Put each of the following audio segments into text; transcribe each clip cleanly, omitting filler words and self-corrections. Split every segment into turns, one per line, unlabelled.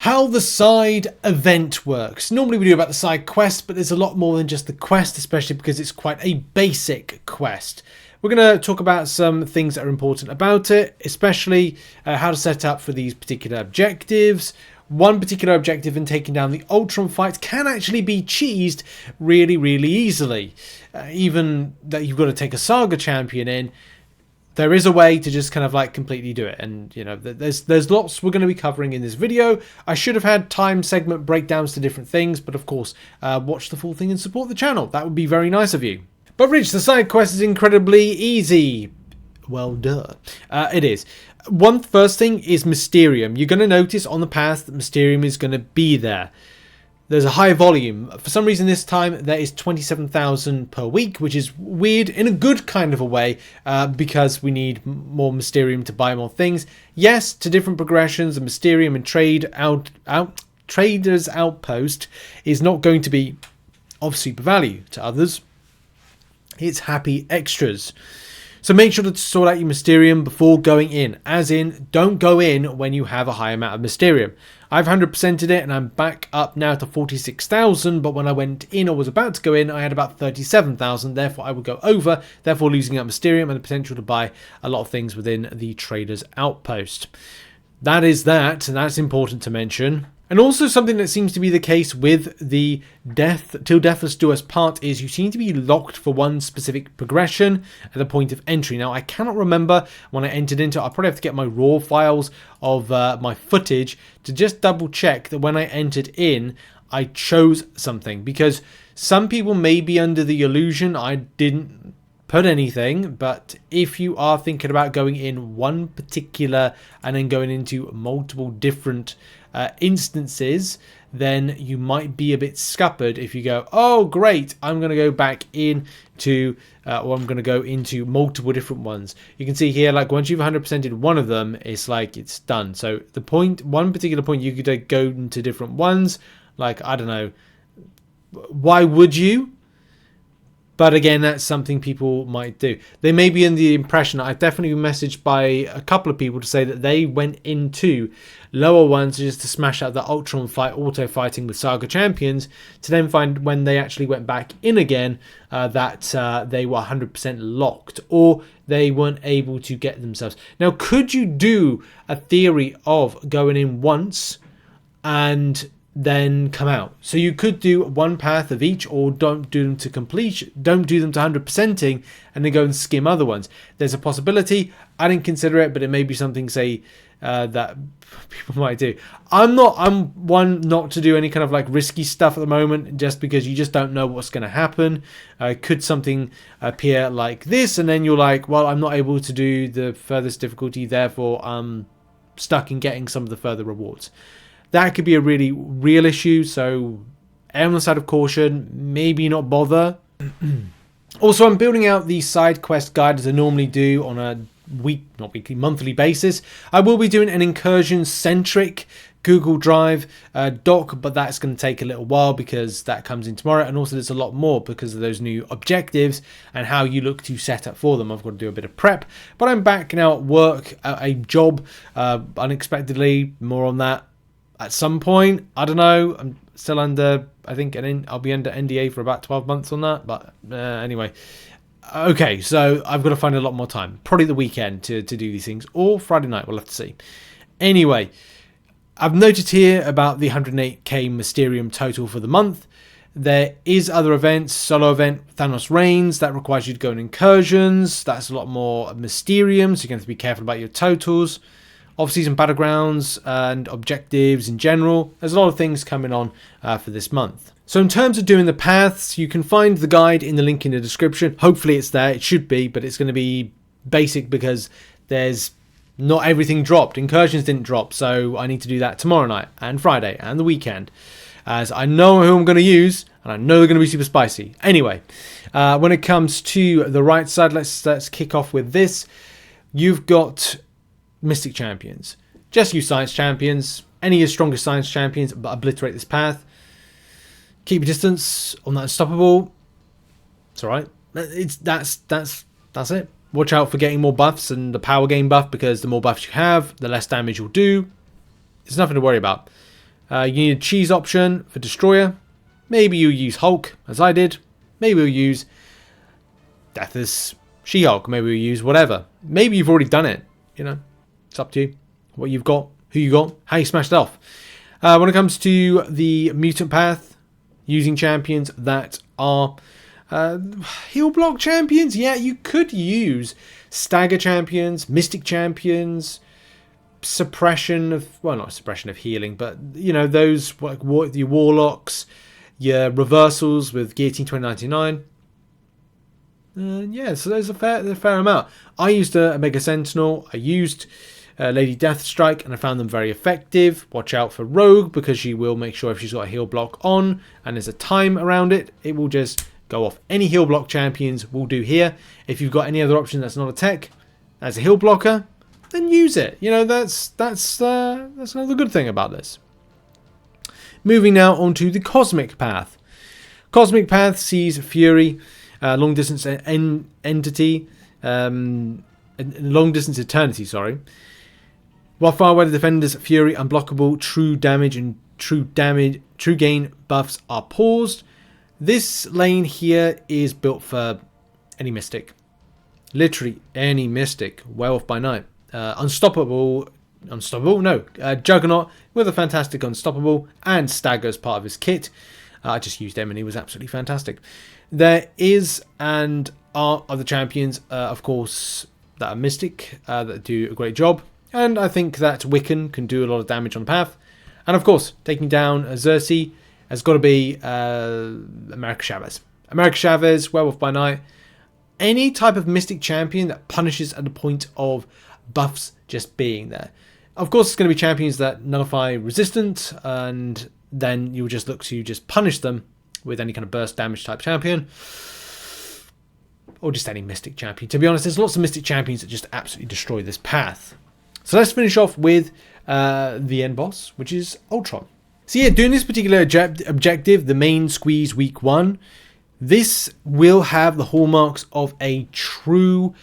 How the side event works. Normally we do about the side quest, but there's a lot more than just the quest, especially because it's quite a basic quest. We're going to talk about some things that are important about it, especially how to set up for these particular objectives. One particular objective in taking down the Ultron fight can actually be cheesed really, really easily. Even that you've got to take a Saga champion in, there is a way to just kind of like completely do it. And, you know, there's lots we're going to be covering in this video. I should have had time segment breakdowns to different things, but of course, watch the full thing and support the channel. That would be very nice of you. But Rich, the side quest is incredibly easy. Well, duh. It is. First thing is Mysterium. You're going to notice on the path that Mysterium is going to be there. There's a high volume. For some reason this time there is 27,000 per week, which is weird in a good kind of a way, because we need more Mysterium to buy more things. Yes, to different progressions, the Mysterium and Trader's Outpost is not going to be of super value to others. It's happy extras. So make sure to sort out your Mysterium before going in. As in, don't go in when you have a high amount of Mysterium. I've 100%ed it and I'm back up now to 46,000, but when I went in or was about to go in, I had about 37,000, therefore I would go over, therefore losing out Mysterium and the potential to buy a lot of things within the Trader's Outpost. That is that, and that's important to mention. And also something that seems to be the case with the Till Death Us Do Us part is you seem to be locked for one specific progression at the point of entry. Now, I cannot remember when I entered into it. I'll probably have to get my raw files of my footage to just double check that when I entered in, I chose something. Because some people may be under the illusion I didn't put anything, but if you are thinking about going in one particular and then going into multiple different instances, then you might be a bit scuppered if you go, oh great, I'm going to go back into or I'm going to go into multiple different ones. You can see here, like once you've 100%ed one of them, it's like it's done. So the point, one particular point, you could go into different ones. Like, I don't know, why would you? But again, that's something people might do. They may be in the impression, I've definitely been messaged by a couple of people to say that they went into lower ones just to smash out the Ultron fight, auto-fighting with Saga champions, to then find when they actually went back in again that they were 100% locked, or they weren't able to get themselves. Now, could you do a theory of going in once and then come out? So you could do one path of each, or don't do them to completion, don't do them to 100%ing and then go and skim other ones. There's a possibility. I didn't consider it, but it may be something, say, that people might do. I'm one not to do any kind of like risky stuff at the moment, just because you just don't know what's going to happen. Could something appear like this and then you're like, well, I'm not able to do the furthest difficulty, therefore I'm stuck in getting some of the further rewards. That could be a really real issue, so err on the side of caution, maybe not bother. Also, I'm building out the side quest guide as I normally do on a monthly basis. I will be doing an incursion-centric Google Drive doc, but that's going to take a little while because that comes in tomorrow, and also there's a lot more because of those new objectives and how you look to set up for them. I've got to do a bit of prep, but I'm back now at work, at a job, unexpectedly. More on that at some point. I don't know. I'm still under, I think, I'll be under NDA for about 12 months on that. But anyway. Okay, so I've got to find a lot more time. Probably the weekend to do these things. Or Friday night. We'll have to see. Anyway, I've noted here about the 108k Mysterium total for the month. There is other events. Solo event, Thanos Reigns. That requires you to go on incursions. That's a lot more Mysterium. So you're going to have to be careful about your totals. Off-season battlegrounds and objectives in general. There's a lot of things coming on for this month. So in terms of doing the paths, you can find the guide in the link in the description. Hopefully it's there. It should be, but it's going to be basic because there's not everything dropped. Incursions didn't drop, so I need to do that tomorrow night and Friday and the weekend, as I know who I'm going to use and I know they're going to be super spicy. Anyway, when it comes to the right side, let's kick off with this. You've got Mystic Champions. Just use Science Champions. Any of your strongest Science Champions, but obliterate this path. Keep your distance on that Unstoppable. It's alright. That's it. Watch out for getting more buffs and the power gain buff, because the more buffs you have, the less damage you'll do. There's nothing to worry about. You need a cheese option for Destroyer. Maybe you'll use Hulk, as I did. Maybe you'll use Death as She-Hulk. Maybe you'll use whatever. Maybe you've already done it. You know, it's up to you. What you've got, who you got, how you smashed it off. When it comes to the Mutant path, using champions that are heal block champions. Yeah, you could use stagger champions, mystic champions, suppression of, well, not suppression of healing, but you know, those like your warlocks, your reversals with Guillotine 2099. Yeah, so there's a fair amount. I used a Mega Sentinel. I used Lady Deathstrike, and I found them very effective. Watch out for Rogue, because she will make sure if she's got a heal block on and there's a time around it, it will just go off. Any heal block champions will do here. If you've got any other option that's not a tech as a heal blocker, then use it. You know, that's another good thing about this. Moving now on to the Cosmic Path. Cosmic Path sees Fury, long distance entity, long distance eternity, sorry. While far away the defender's Fury, unblockable, true damage and true gain buffs are paused. This lane here is built for any mystic. Literally any mystic. Werewolf by Night. Unstoppable, Juggernaut with a fantastic Unstoppable and Stagger as part of his kit. I just used him and he was absolutely fantastic. There is and are other champions, of course, that are mystic, that do a great job. And I think that Wiccan can do a lot of damage on the path. And of course, taking down Xerxes has got to be America Chavez. America Chavez, Werewolf by Night. Any type of mystic champion that punishes at the point of buffs just being there. Of course, it's going to be champions that nullify resistant, and then you'll just look to just punish them with any kind of burst damage type champion. Or just any mystic champion. To be honest, there's lots of mystic champions that just absolutely destroy this path. So let's finish off with the end boss, which is Ultron. So yeah, doing this particular objective, the main squeeze week 1, this will have the hallmarks of a true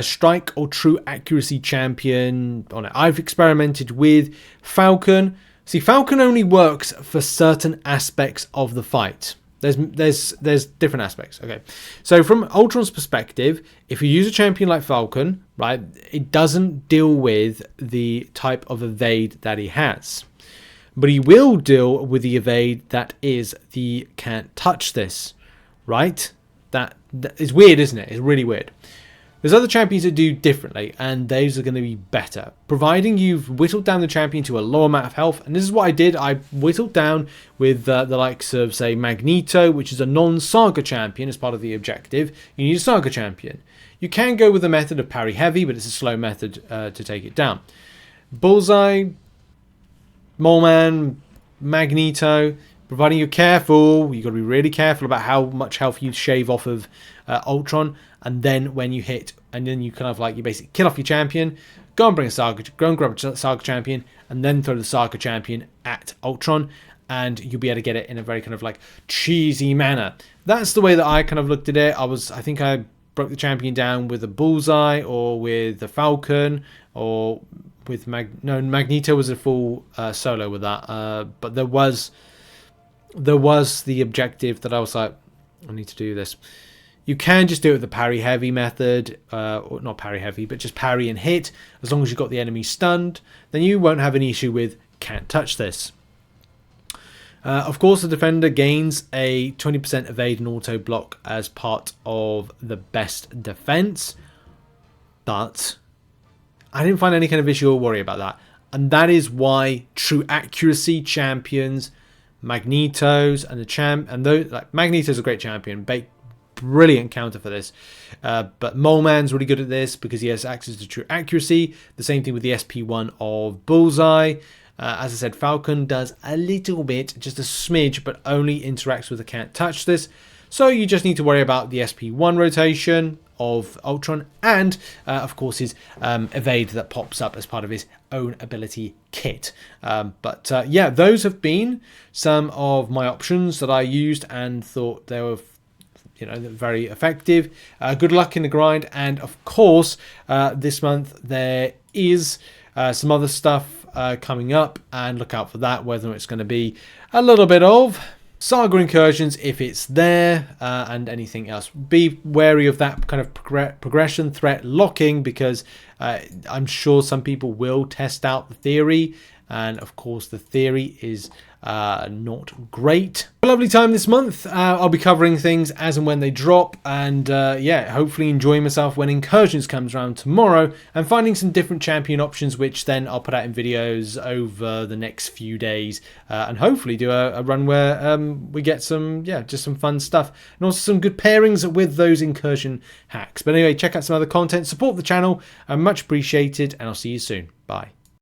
strike or true accuracy champion on it. I've experimented with Falcon. See, Falcon only works for certain aspects of the fight. There's different aspects. Okay, so from Ultron's perspective, if you use a champion like Falcon, right, it doesn't deal with the type of evade that he has, but he will deal with the evade that is the can't touch this, right? That is weird, isn't it? It's really weird. There's other champions that do differently, and those are going to be better, providing you've whittled down the champion to a low amount of health. And this is what I did. I whittled down with the likes of, say, Magneto, which is a non-Saga champion as part of the objective. You need a Saga champion. You can go with the method of parry heavy, but it's a slow method to take it down. Bullseye, Mole Man, Magneto, providing you're careful. You've got to be really careful about how much health you shave off of Ultron. And then when you hit, and then you kind of like, you basically kill off your champion, go and bring a Saga, go and grab a Saga champion, and then throw the Saga champion at Ultron, and you'll be able to get it in a very kind of like cheesy manner. That's the way that I kind of looked at it. I think I broke the champion down with a Bullseye, or with the Falcon, or with Magneto was a full solo with that. But there was the objective that I was like, I need to do this. You can just do it with the parry heavy method, or not parry heavy, but just parry and hit. As long as you've got the enemy stunned, then you won't have an issue with can't touch this. Of course, the defender gains a 20% evade and auto block as part of the best defense, but I didn't find any kind of issue or worry about that. And that is why true accuracy champions, Magnetos, and those like Magneto's a great champion. Brilliant counter for this, but Mole Man's really good at this because he has access to true accuracy. The same thing with the SP1 of Bullseye. As I said, Falcon does a little bit, just a smidge, but only interacts with the can't touch this. So you just need to worry about the SP1 rotation of Ultron, and of course his evade that pops up as part of his own ability kit. Yeah, those have been some of my options that I used and thought they were, you know, very effective. Good luck in the grind, and of course this month there is some other stuff coming up, and look out for that, whether it's going to be a little bit of Saga incursions if it's there, and anything else. Be wary of that kind of progression threat locking, because I'm sure some people will test out the theory, and of course the theory is not great. A lovely time this month. I'll be covering things as and when they drop, and yeah, hopefully enjoying myself when Incursions comes around tomorrow, and finding some different champion options, which then I'll put out in videos over the next few days, and hopefully do a run where we get some, yeah, just some fun stuff, and also some good pairings with those incursion hacks. But anyway, check out some other content, support the channel, much appreciated, and I'll see you soon. Bye.